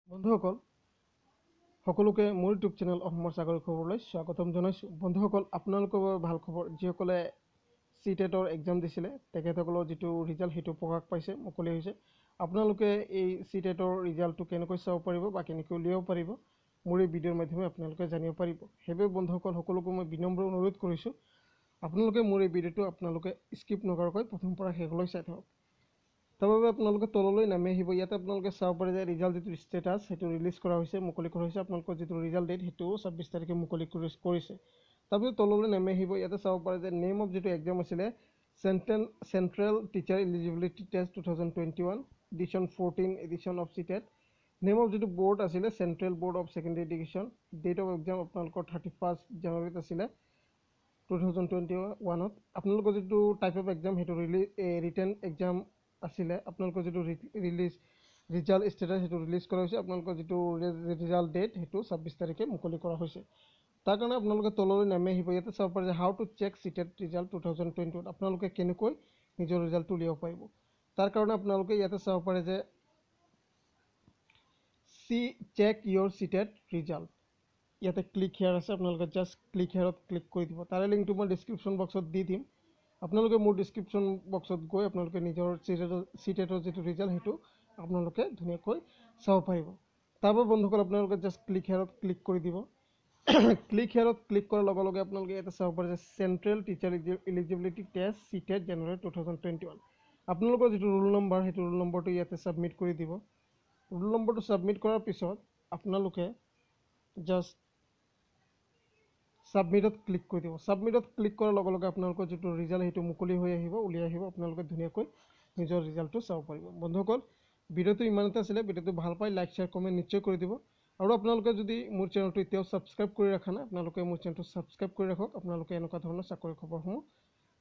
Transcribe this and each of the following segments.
বন্ধুসকল সকলোকে মোৰ ইউটিউব চেনেল অসমৰ চাকৰি খবৰলৈ স্বাগতম জনাইছোঁ। বন্ধুসকল আপোনালোকৰ বাবে ভাল খবৰ, যিসকলে চিটেটৰ এক্সাম দিছিলে তেখেতসকলৰ যিটো ৰিজাল্ট সেইটো প্ৰকাশ পাইছে, মুকলি হৈছে। আপোনালোকে এই চিটেটৰ ৰিজাল্টটো কেনেকৈ চাব পাৰিব বা কেনেকৈ উলিয়াব পাৰিব মোৰ এই ভিডিঅ'ৰ মাধ্যমে আপোনালোকে জানিব পাৰিব। সেইবাবে বন্ধুসকল সকলোকে মই বিনম্ৰ অনুৰোধ কৰিছোঁ, আপোনালোকে মোৰ এই ভিডিঅ'টো আপোনালোকে স্কিপ নকৰাকৈ প্ৰথমৰ পৰা শেষলৈ চাই থাকক। তাৰ বাবে আপোনালোকে তললৈ নামি আহিব। ইয়াতে আপোনালোকে চাব পাৰে যে ৰিজাল্ট যিটো ষ্টেটাছ সেইটো ৰিলিজ কৰা হৈছে, মুকলি কৰা হৈছে। আপোনালোকৰ যিটো ৰিজাল্ট ডেট সেইটো 26 তাৰিখে মুকলি কৰিছে। তাৰপিছত তললৈ নামি আহিব। ইয়াতে চাব পাৰে যে নেম অফ যিটো এক্সাম আছিলে central teacher eligibility test 2021 edition 14 edition of CTET. Name of যিটো বৰ্ড আছিলে central board of secondary education. Date of exam আপোনালোকৰ 31 জানুৱাৰীত আছিলে 2021। আপোনালোকৰ যিটো টাইপ অফ এক্সাম সেইটো ৰিটেন এক্সাম আছিলে। আপোনালোকৰ যিটো ৰিজাল্ট ষ্টেটাছ সেইটো ৰিলিজ কৰা হৈছে। আপোনালোকৰ যিটো ৰিজাল্ট ডেট সেইটো 26 তাৰিখে মুকলি কৰা হৈছে। তাৰ কাৰণে আপোনালোকে তললৈ নামি আহিব। ইয়াতে চাব পাৰে যে হাউ টু চেক চিটেট ৰিজাল্ট 2021। আপোনালোকে কেনেকৈ নিজৰ ৰিজাল্টটো উলিয়াব পাৰিব, তাৰ কাৰণে আপোনালোকে ইয়াতে চাব পাৰে যে চেক ইয়ৰ চিটেট ৰিজাল্ট। ইয়াতে ক্লিক হেয়াৰ আছে, আপোনালোকে জাষ্ট ক্লিক হেয়াৰত ক্লিক কৰি দিব। তাৰে লিংকটো মই ডিছক্ৰিপশ্যন বক্সত দি দিম। আপোনালোকে মোৰ ডিছক্ৰিপশ্যন বক্সত গৈ আপোনালোকে নিজৰ চিটেটৰ যিটো ৰিজাল্ট সেইটো আপোনালোকে ধুনীয়াকৈ চাব পাৰিব। তাৰপৰা বন্ধুসকল আপোনালোকে জাষ্ট ক্লিক হেয়াৰত ক্লিক কৰি দিব। ক্লিক হেয়াৰত ক্লিক কৰাৰ লগে লগে আপোনালোকে ইয়াতে চাব পাৰে যে চেণ্ট্ৰেল টিচাৰ এলিজিবিলিটি টেষ্ট চিটেট জানুৱাৰী 2021। আপোনালোকৰ যিটো ৰোল নম্বৰ সেইটো ৰোল নম্বৰটো ইয়াতে ছাবমিট কৰি দিব। ৰোল নম্বৰটো ছাবমিট কৰাৰ পিছত আপোনালোকে জাষ্ট ছাবমিটত ক্লিক কৰি দিব। ছাবমিটত ক্লিক কৰাৰ লগে লগে আপোনালোকৰ যিটো ৰিজাল্ট সেইটো মুকলি হৈ আহিব, উলিয়াই আহিব। আপোনালোকে ধুনীয়াকৈ নিজৰ ৰিজাল্টটো চাব পাৰিব। বন্ধুসকল ভিডিঅ'টো ইমানতে আছিলে। ভিডিঅ'টো ভাল পাই লাইক শ্বেয়াৰ কমেণ্ট নিশ্চয় কৰি দিব। আৰু আপোনালোকে যদি মোৰ চেনেলটো এতিয়াও ছাবস্ক্ৰাইব কৰি ৰখা নাই, আপোনালোকে মোৰ চেনেলটো ছাবস্ক্ৰাইব কৰি ৰাখক। আপোনালোকে এনেকুৱা ধৰণৰ চাকৰি খবৰসমূহ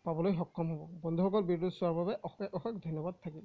পাবলৈ সক্ষম হ'ব। বন্ধুসকল ভিডিঅ'টো চোৱাৰ বাবে অশেষ অশেষ ধন্যবাদ থাকিল।